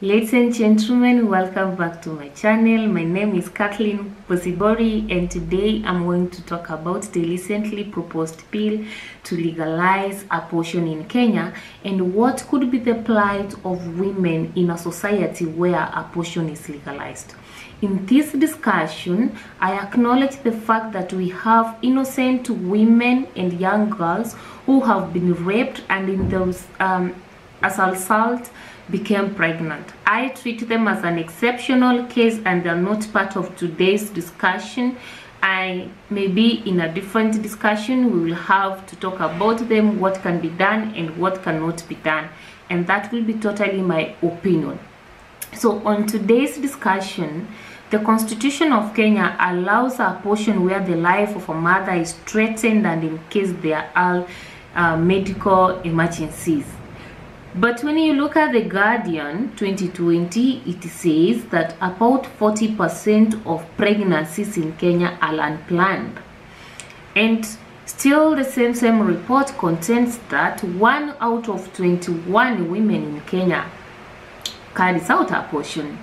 Ladies and gentlemen, welcome back to my channel. My name is Kathleen Posibori, and today I'm going to talk about the recently proposed bill to legalize abortion in Kenya and what could be the plight of women in a society where abortion is legalized. In this discussion, I acknowledge the fact that we have innocent women and young girls who have been raped and in those as a result became pregnant. I treat them as an exceptional case and they are not part of today's discussion. I maybe in a different discussion we will have to talk about them, what can be done and what cannot be done, and that will be totally my opinion. So on today's discussion, the Constitution of Kenya allows abortion where the life of a mother is threatened and in case there are medical emergencies. But when you look at the Guardian 2020, it says that about 40% of pregnancies in Kenya are unplanned. And still the same report contains that 1 out of 21 women in Kenya carries out abortion.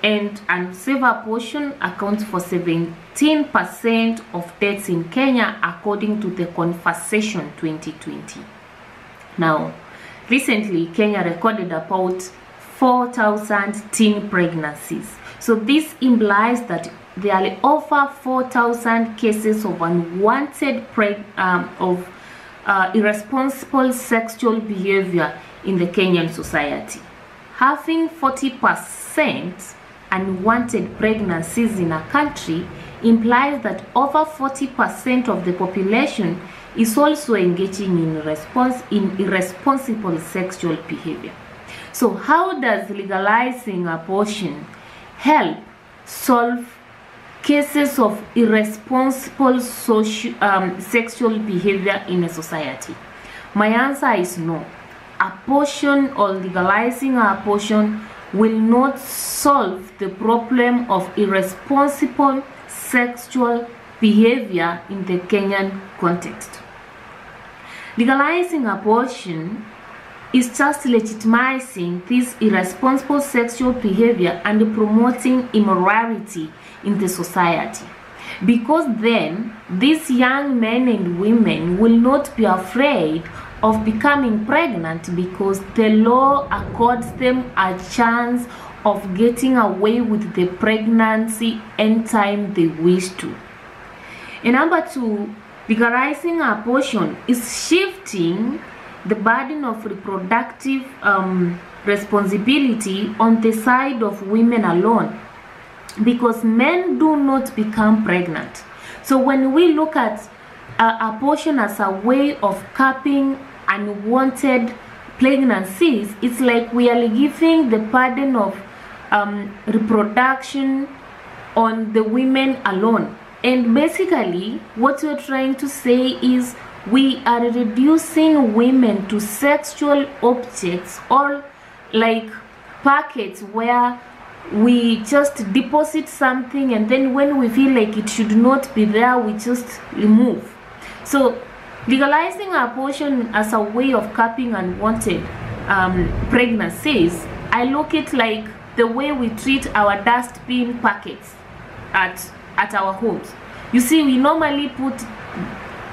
And unsafe abortion accounts for 17% of deaths in Kenya according to the Conversation 2020. Now, recently, Kenya recorded about 4,000 teen pregnancies. So this implies that there are over 4,000 cases of unwanted irresponsible sexual behavior in the Kenyan society. Having 40% unwanted pregnancies in a country implies that over 40% of the population is also engaging in irresponsible sexual behavior. So how does legalizing abortion help solve cases of irresponsible sexual behavior in a society? My answer is no. Abortion or legalizing abortion will not solve the problem of irresponsible sexual behavior in the Kenyan context. Legalizing abortion is just legitimizing this irresponsible sexual behavior and promoting immorality in the society. Because then, these young men and women will not be afraid of becoming pregnant because the law accords them a chance of getting away with the pregnancy anytime they wish to. And number two, legalizing abortion is shifting the burden of reproductive responsibility on the side of women alone, because men do not become pregnant. So when we look at abortion as a way of capping unwanted pregnancies, it's like we are giving the burden of reproduction on the women alone. And basically, what we're trying to say is we are reducing women to sexual objects, or like packets where we just deposit something and then when we feel like it should not be there, we just remove. So legalizing abortion as a way of capping unwanted pregnancies, I look at like the way we treat our dustbin packets at our homes. You see, we normally put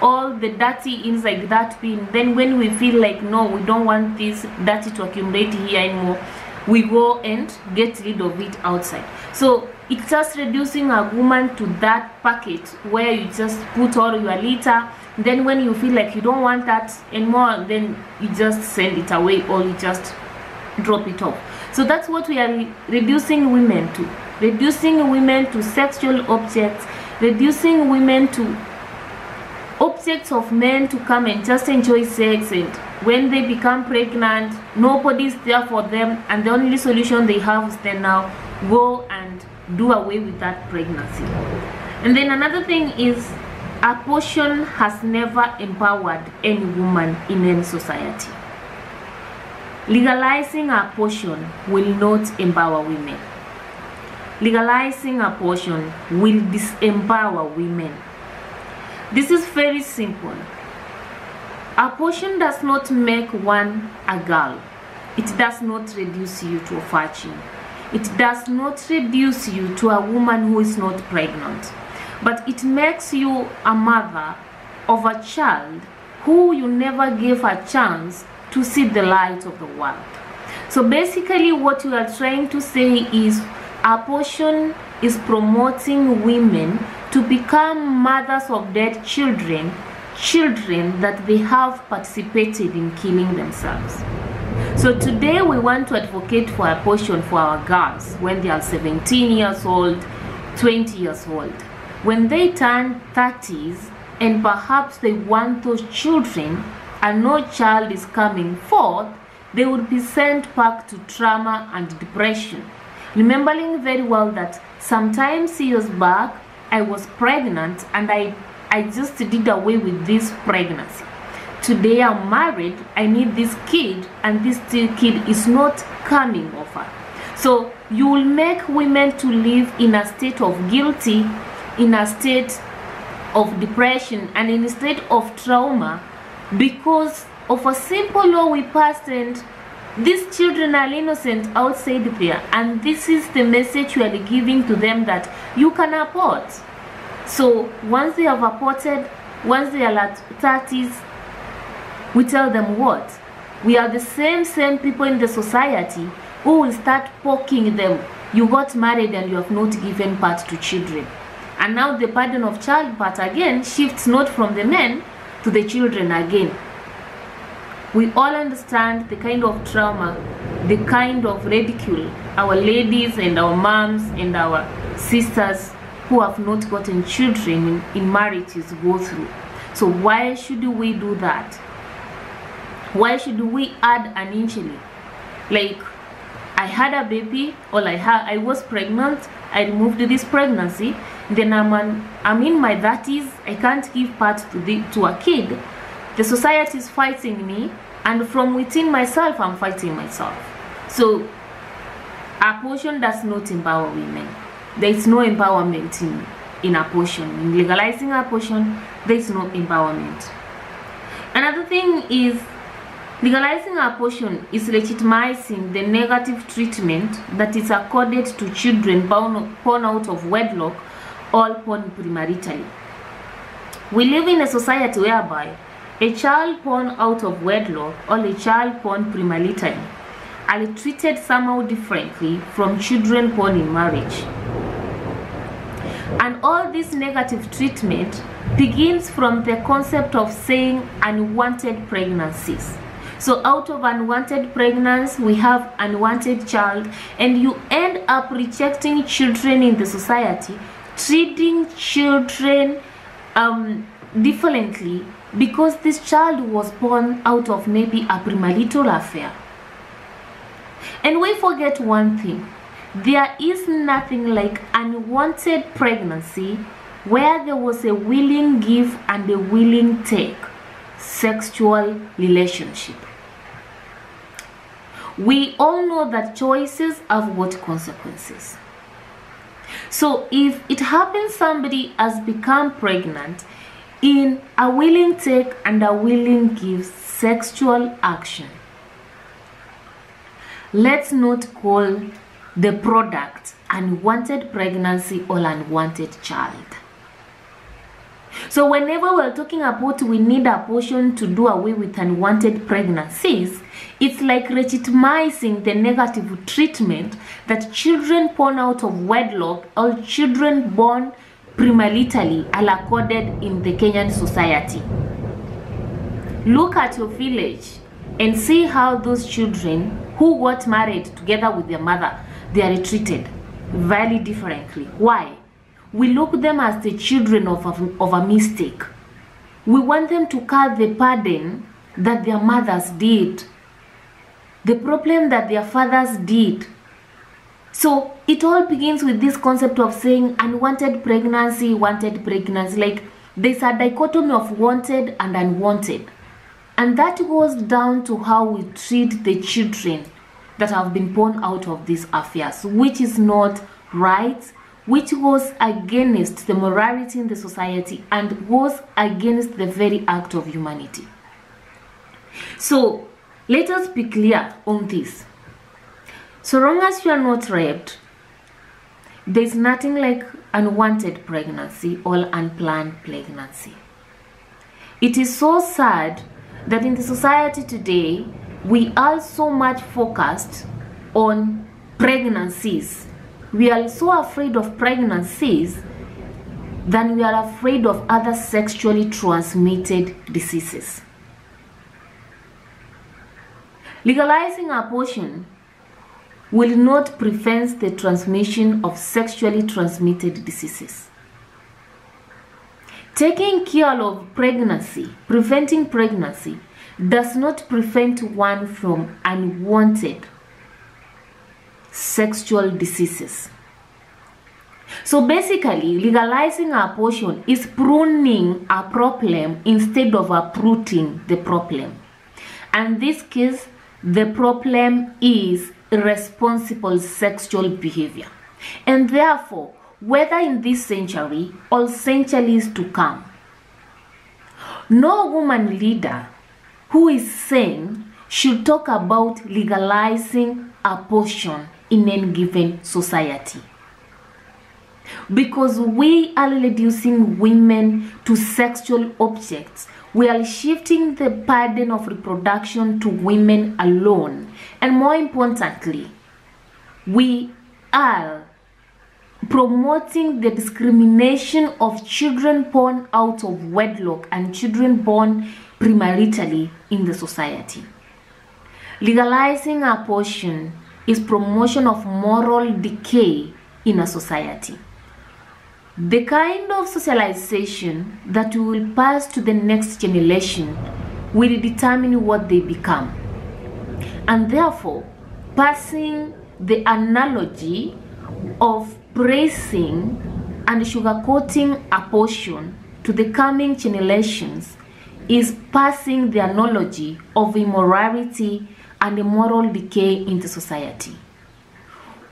all the dirty inside that bin. Then when we feel like no, we don't want this dirty to accumulate here anymore, we go and get rid of it outside. So it's just reducing a woman to that packet where you just put all your litter. Then when you feel like you don't want that anymore, then you just send it away or you just drop it off. So that's what we are reducing women to. Reducing women to sexual objects, reducing women to objects of men to come and just enjoy sex, and when they become pregnant, nobody's there for them, and the only solution they have is then now go and do away with that pregnancy. And then another thing is abortion has never empowered any woman in any society. Legalizing abortion will not empower women. Legalizing abortion will disempower women. This is very simple. Abortion does not make one a girl. it does not reduce you to a virgin. It does not reduce you to a woman who is not pregnant, but it makes you a mother of a child who you never gave a chance to see the light of the world. So basically what you are trying to say is abortion is promoting women to become mothers of dead children, children that they have participated in killing themselves. So today we want to advocate for abortion for our girls when they are 17 years old, 20 years old. When they turn 30s and perhaps they want those children and no child is coming forth, they would be sent back to trauma and depression. Remembering very well that sometimes years back I was pregnant and I just did away with this pregnancy. Today I'm married, I need this kid, and this kid is not coming over. So you will make women to live in a state of guilty, in a state of depression, and in a state of trauma because of a simple law we passed, and these children are innocent outside there, and this is the message you are giving to them, that you can abort. So once they have aborted, once they are at 30s, we tell them what? We are the same people in the society who will start poking them. You got married and you have not given birth to children. And now the burden of childbirth again shifts not from the men to the children again. We all understand the kind of trauma, the kind of ridicule our ladies and our moms and our sisters who have not gotten children in marriages go through. So why should we do that? Why should we add an inchly? Like, I had a baby, or I was pregnant, I removed this pregnancy, then I'm in my 30s, I can't give birth to a kid. The society is fighting me, and from within myself, I'm fighting myself. So abortion does not empower women. There is no empowerment in abortion. In legalizing abortion, there is no empowerment. Another thing is, legalizing abortion is legitimizing the negative treatment that is accorded to children born out of wedlock or born premaritally. We live in a society whereby a child born out of wedlock or a child born premaritally are treated somehow differently from children born in marriage. And all this negative treatment begins from the concept of saying unwanted pregnancies. So out of unwanted pregnancy, we have unwanted child, and you end up rejecting children in the society, treating children differently because this child was born out of maybe a premarital affair. And we forget one thing. There is nothing like unwanted pregnancy where there was a willing give and a willing take sexual relationship. We all know that choices have what consequences. So if it happens somebody has become pregnant in a willing take and a willing give sexual action, let's not call the product unwanted pregnancy or unwanted child. So whenever we're talking about we need abortion to do away with unwanted pregnancies, it's like legitimizing the negative treatment that children born out of wedlock or children born premaritally are accorded in the Kenyan society. Look at your village and see how those children who got married together with their mother, they are treated very differently. Why? We look at them as the children of a mistake. We want them to carry the burden that their mothers did, the problem that their fathers did. So it all begins with this concept of saying unwanted pregnancy, wanted pregnancy. Like there's a dichotomy of wanted and unwanted. And that goes down to how we treat the children that have been born out of these affairs, which is not right, which goes against the morality in the society and goes against the very act of humanity. So Let us be clear on this. So long as you are not raped, there's nothing like unwanted pregnancy or unplanned pregnancy. It is so sad that in the society today, we are so much focused on pregnancies. We are so afraid of pregnancies than we are afraid of other sexually transmitted diseases. Legalizing abortion will not prevent the transmission of sexually transmitted diseases. Taking care of pregnancy, preventing pregnancy, does not prevent one from unwanted sexual diseases. So basically, legalizing abortion is pruning a problem instead of uprooting the problem. And in this case, the problem is irresponsible sexual behavior. And therefore, whether in this century or centuries to come, no woman leader who is sane should talk about legalizing abortion in any given society. Because we are reducing women to sexual objects. We are shifting the burden of reproduction to women alone. And more importantly, we are promoting the discrimination of children born out of wedlock and children born premaritally in the society. Legalizing abortion is promotion of moral decay in a society. The kind of socialization that we will pass to the next generation will determine what they become. And therefore, passing the analogy of praising and sugarcoating abortion to the coming generations is passing the analogy of immorality and moral decay into society.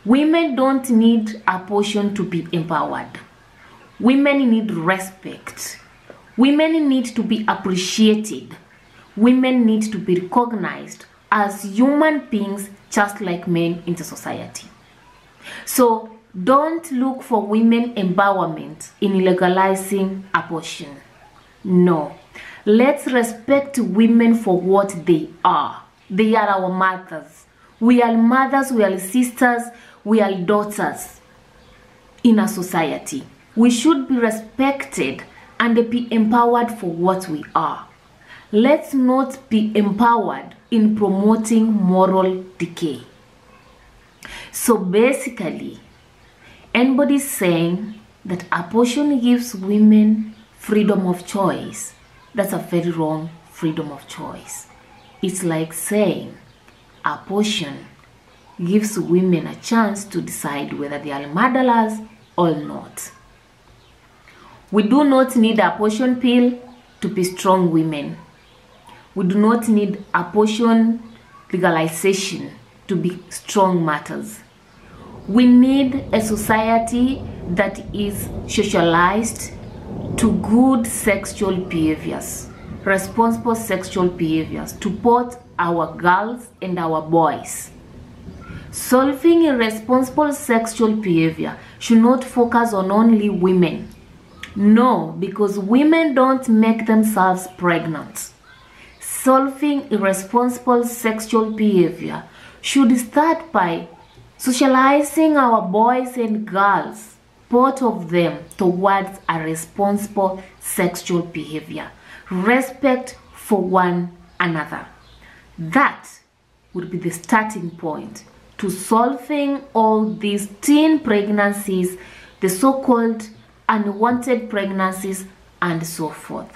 Women don't need abortion to be empowered. Women need respect. Women need to be appreciated. Women need to be recognized as human beings just like men in the society. So don't look for women empowerment in legalizing abortion. No. Let's respect women for what they are. They are our mothers. We are mothers, we are sisters, we are daughters in a society. We should be respected and be empowered for what we are. Let's not be empowered in promoting moral decay. So basically, anybody saying that abortion gives women freedom of choice, that's a very wrong freedom of choice. It's like saying abortion gives women a chance to decide whether they are murderers or not. We do not need abortion pill to be strong women. We do not need abortion legalization to be strong matters. We need a society that is socialized to good sexual behaviors, responsible sexual behaviors to both our girls and our boys. Solving irresponsible sexual behavior should not focus on only women. No, because women don't make themselves pregnant. Solving irresponsible sexual behavior should start by socializing our boys and girls, both of them, towards a responsible sexual behavior. Respect for one another. That would be the starting point to solving all these teen pregnancies, the so-called unwanted pregnancies, and so forth.